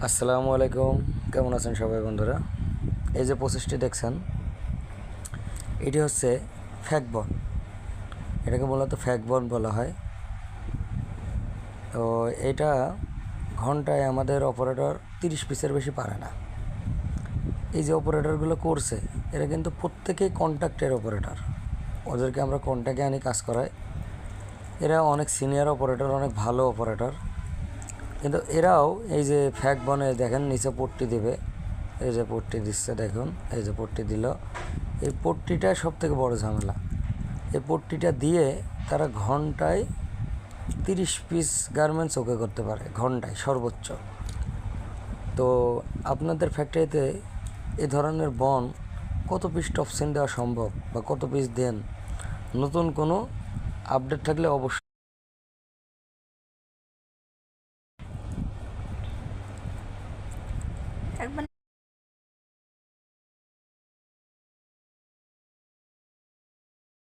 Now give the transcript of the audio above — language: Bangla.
আসসালামু আলাইকুম, কেমন আছেন সবাই বন্ধুরা? এই যে প্রসেসটি দেখছেন, এটি হচ্ছে ফ্যাকবন। এটাকে মূলত ফ্যাকবন বলা হয়। তো এটা ঘন্টায় আমাদের অপারেটর 30 পিসের বেশি পারে না। এই যে অপারেটরগুলো করছে, এরা কিন্তু প্রত্যেকেই কন্ট্যাক্টের অপারেটর। ওদেরকে আমরা কন্ট্যাক্টে আনি কাজ করাই। এরা অনেক সিনিয়র অপারেটর, অনেক ভালো অপারেটর। কিন্তু এরাও এই যে ফ্যাকবনে দেখেন নিচে পট্টি দেবে, এই যে পট্টি দিচ্ছে দেখুন, এই যে পট্টি দিল। এই পট্টিটা সব থেকে বড় ঝামেলা। এই পট্টিটা দিয়ে তারা ঘন্টায় 30 পিস গার্মেন্টস ওকে করতে পারে, ঘন্টায় সর্বোচ্চ। তো আপনাদের ফ্যাক্টরিতে এ ধরনের বন কত পিস টপসিন দেওয়া সম্ভব বা কত পিস দেন? নতুন কোনো আপডেট থাকলে অবশ্যই একবার